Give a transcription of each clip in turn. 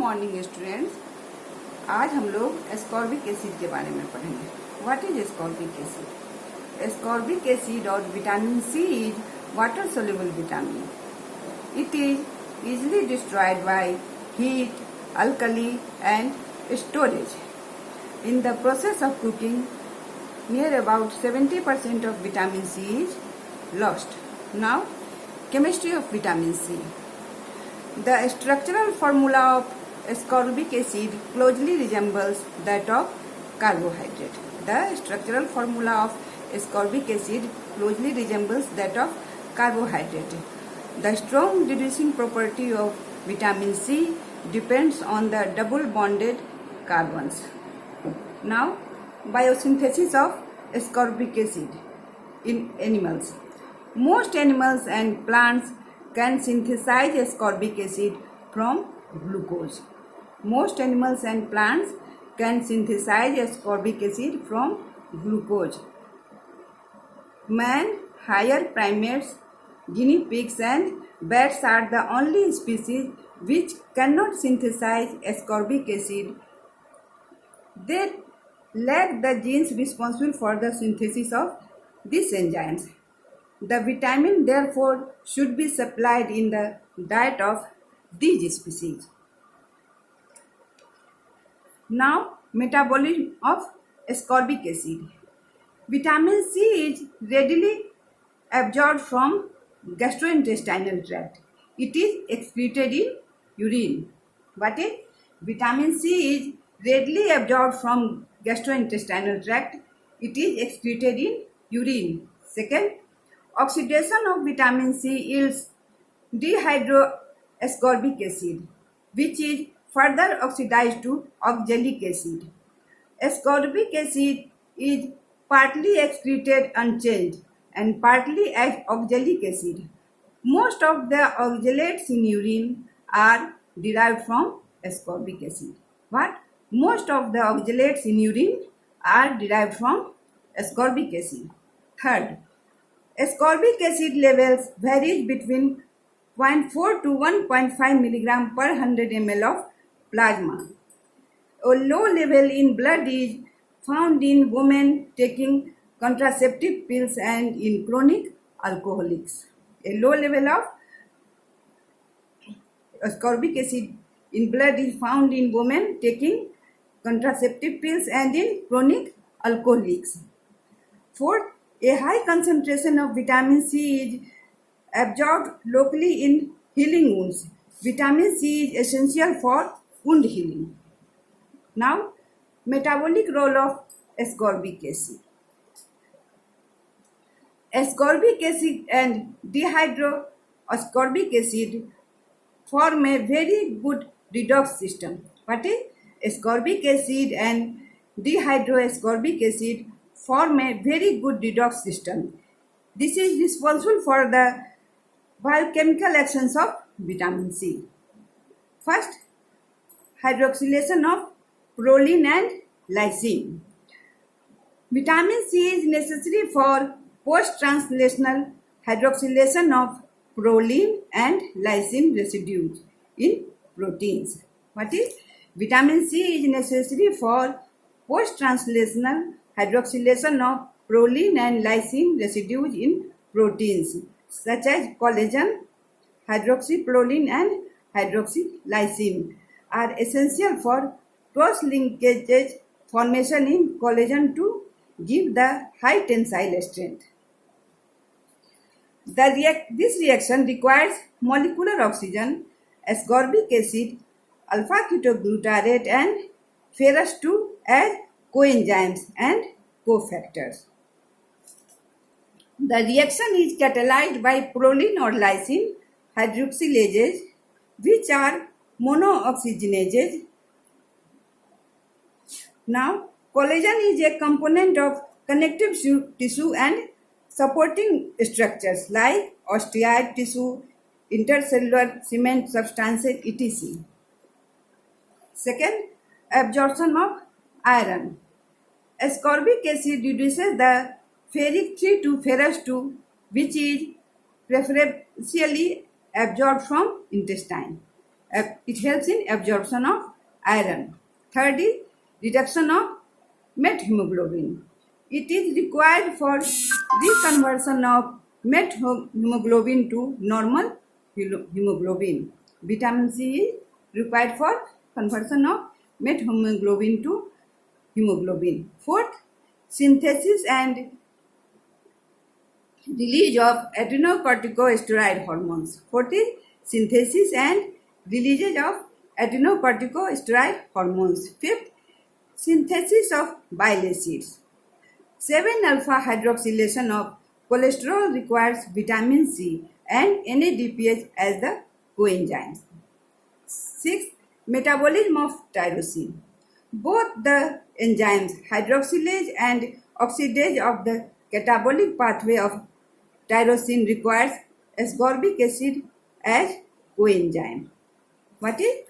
Morning students. आज हम लोग एस्कॉर्बिक एसिड के बारे में पढ़ेंगे। What is ascorbic acid? Ascorbic acid और vitamin C is water soluble vitamin. It is easily destroyed by heat, alkali and storage. In the process of cooking, near about 70% of vitamin C is lost. Now, chemistry of vitamin C. The structural formula of ascorbic acid closely resembles that of carbohydrate. The structural formula of ascorbic acid closely resembles that of carbohydrate. The strong reducing property of vitamin C depends on the double bonded carbons. Now, biosynthesis of ascorbic acid in animals. Most animals and plants can synthesize ascorbic acid from glucose. Most animals and plants can synthesize ascorbic acid from glucose. Man, higher primates, guinea pigs and bats are the only species which cannot synthesize ascorbic acid. They lack the genes responsible for the synthesis of these enzymes. The vitamin therefore should be supplied in the diet of these species. Now, metabolism of ascorbic acid. Vitamin C is readily absorbed from gastrointestinal tract. It is excreted in urine. What is? Vitamin C is readily absorbed from gastrointestinal tract. It is excreted in urine. Second, oxidation of vitamin C yields dehydroascorbic acid, which is further oxidized to oxalic acid. Ascorbic acid is partly excreted unchanged and partly as oxalic acid. Most of the oxalates in urine are derived from ascorbic acid. What? Most of the oxalates in urine are derived from ascorbic acid. Third, ascorbic acid levels varies between 0.4 to 1.5 milligram per 100 ml of plasma. A low level in blood is found in women taking contraceptive pills and in chronic alcoholics. A low level of ascorbic acid in blood is found in women taking contraceptive pills and in chronic alcoholics. Fourth, a high concentration of vitamin C is absorbed locally in healing wounds. Vitamin C is essential for wound healing. Now, metabolic role of ascorbic acid. Ascorbic acid and dehydroascorbic acid form a very good redox system. What is? Ascorbic acid and dehydroascorbic acid form a very good redox system. This is responsible for the biochemical actions of vitamin C. First, hydroxylation of proline and lysine. Vitamin C is necessary for post-translational hydroxylation of proline and lysine residues in proteins. What is? Vitamin C is necessary for post-translational hydroxylation of proline and lysine residues in proteins such as collagen, hydroxyproline and hydroxylysine are essential for cross-linkage formation in collagen to give the high tensile strength. This reaction requires molecular oxygen, ascorbic acid, alpha-ketoglutarate and ferrous 2 as coenzymes and cofactors. The reaction is catalyzed by proline or lysine hydroxylases, which are monooxygenases. Now, collagen is a component of connective tissue and supporting structures like osteoid tissue, intercellular cement substances, etc. Second, absorption of iron. Ascorbic acid reduces the ferric 3 to ferrous 2, which is preferentially absorbed from intestine. It helps in absorption of iron. Third is reduction of methemoglobin. It is required for reconversion of methemoglobin to normal hemoglobin. Vitamin C is required for conversion of methemoglobin to hemoglobin. Fourth, synthesis and release of adrenocorticosteroid hormones. Fourth is synthesis and release of adrenocorticosteroid hormones. Fifth, synthesis of bile acids. 7-alpha hydroxylation of cholesterol requires vitamin C and NADPH as the coenzyme. 6. Metabolism of tyrosine. Both the enzymes hydroxylase and oxidase of the catabolic pathway of tyrosine requires ascorbic acid as coenzyme. What is?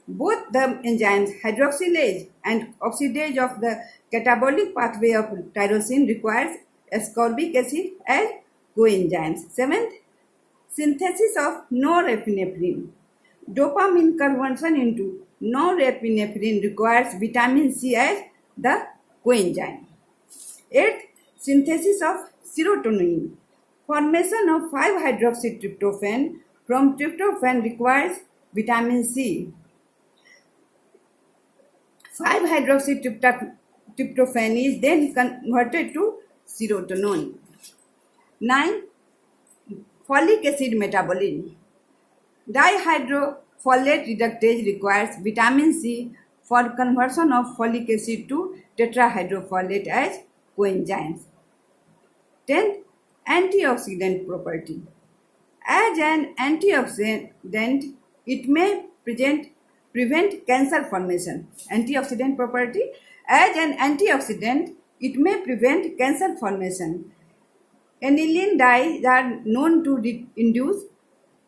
Both the enzymes hydroxylase and oxidase of the catabolic pathway of tyrosine requires ascorbic acid as coenzymes. 7th, synthesis of norepinephrine. Dopamine conversion into norepinephrine requires vitamin C as the coenzyme. 8th, synthesis of serotonin. Formation of 5-hydroxytryptophan from tryptophan requires vitamin C. 5-hydroxytryptophan is then converted to serotonin. 9. Folic acid metabolism. Dihydrofolate reductase requires vitamin C for conversion of folic acid to tetrahydrofolate as coenzymes. 10. Antioxidant property. As an antioxidant, it may prevent cancer formation. Antioxidant property. As an antioxidant, it may prevent cancer formation. Aniline dyes are known to induce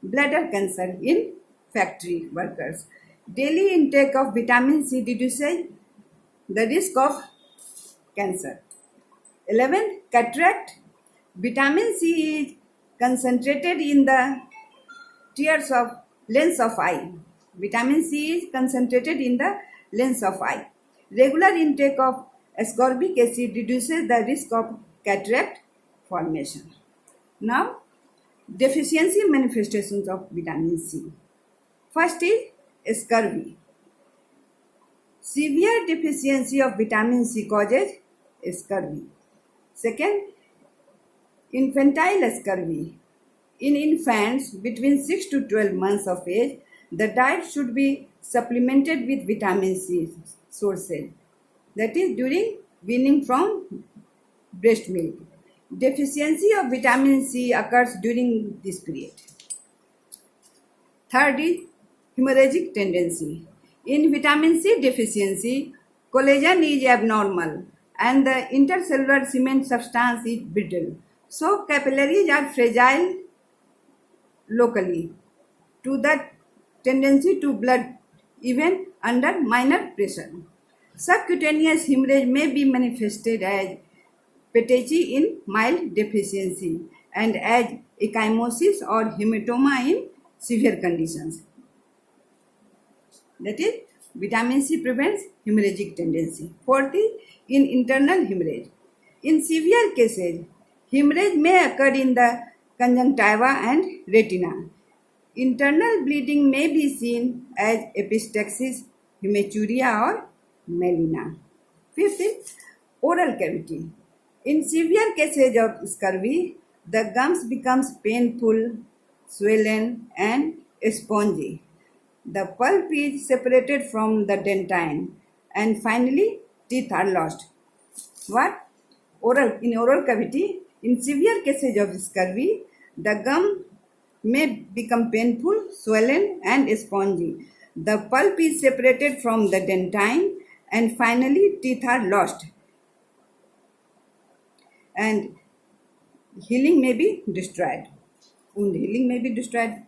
bladder cancer in factory workers. Daily intake of vitamin C reduces the risk of cancer. 11. Cataract. Vitamin C is concentrated in the tears of lens of eye. Vitamin C is concentrated in the lens of eye. Regular intake of ascorbic acid reduces the risk of cataract formation. Now, deficiency manifestations of vitamin C. First is scurvy. Severe deficiency of vitamin C causes scurvy. Second, infantile scurvy. In infants between 6 to 12 months of age, the diet should be supplemented with vitamin C sources. That is during weaning from breast milk. Deficiency of vitamin C occurs during this period. Third is hemorrhagic tendency. In vitamin C deficiency, collagen is abnormal and the intercellular cement substance is brittle. So capillaries are fragile locally to the tendency to blood even under minor pressure. Subcutaneous hemorrhage may be manifested as petechiae in mild deficiency and as ecchymosis or hematoma in severe conditions. That is, vitamin C prevents hemorrhagic tendency. Fourth is in internal hemorrhage. In severe cases, hemorrhage may occur in the conjunctiva and retina. Internal bleeding may be seen as epistaxis, hematuria or melena. Fifth is oral cavity. In severe cases of scurvy, the gums becomes painful, swollen and spongy. The pulp is separated from the dentine and finally teeth are lost. What? In oral cavity, in severe cases of scurvy, the gum may become painful, swollen and spongy. The pulp is separated from the dentine and finally teeth are lost. And healing may be destroyed. Wound healing may be destroyed.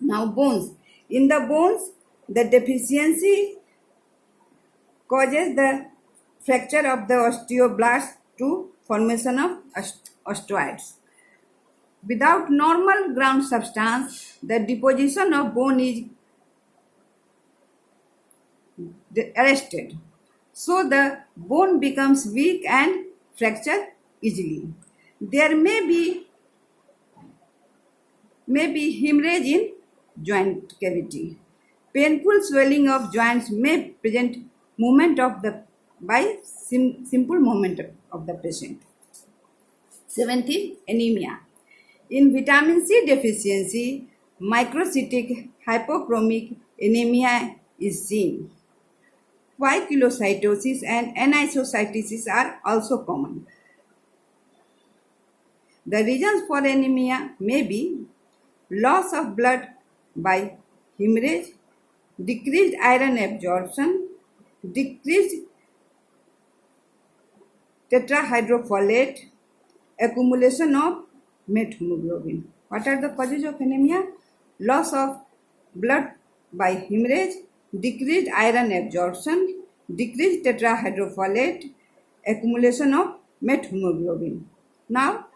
Now bones. In the bones, the deficiency causes the fracture of the osteoblasts to formation of osteoids. Without normal ground substance, the deposition of bone is arrested. So the bone becomes weak and fracture easily. There may be hemorrhage in joint cavity. Painful swelling of joints may present movement of the by simple movement of the patient. 17. Anemia. In vitamin C deficiency, microcytic hypochromic anemia is seen. Poikilocytosis and anisocytosis are also common. The reasons for anemia may be loss of blood by hemorrhage, decreased iron absorption, decreased tetrahydrofolate, accumulation of methemoglobin. What are the causes of anemia? Loss of blood by hemorrhage, decreased iron absorption, decreased tetrahydrofolate, accumulation of methemoglobin. Now,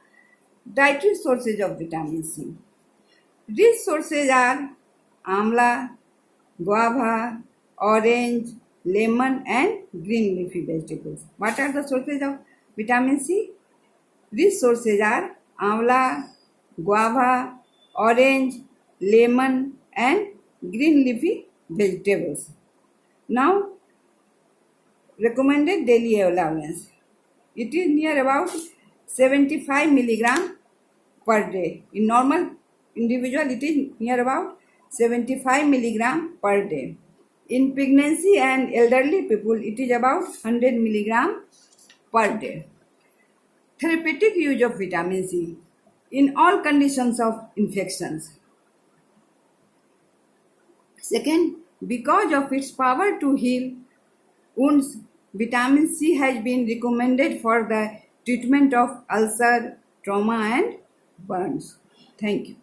dietary sources of vitamin C. These sources are amla, guava, orange, lemon and green leafy vegetables. What are the sources of vitamin C? These sources are amla, guava, orange, lemon and green leafy vegetables. Now, recommended daily allowance. It is near about 75 milligram per day. In normal individual, it is near about 75 milligram per day. In pregnancy and elderly people, it is about 100 milligram per day. Therapeutic use of vitamin C in all conditions of infections. Second, because of its power to heal wounds, vitamin C has been recommended for the treatment of ulcer, trauma and burns. Thank you.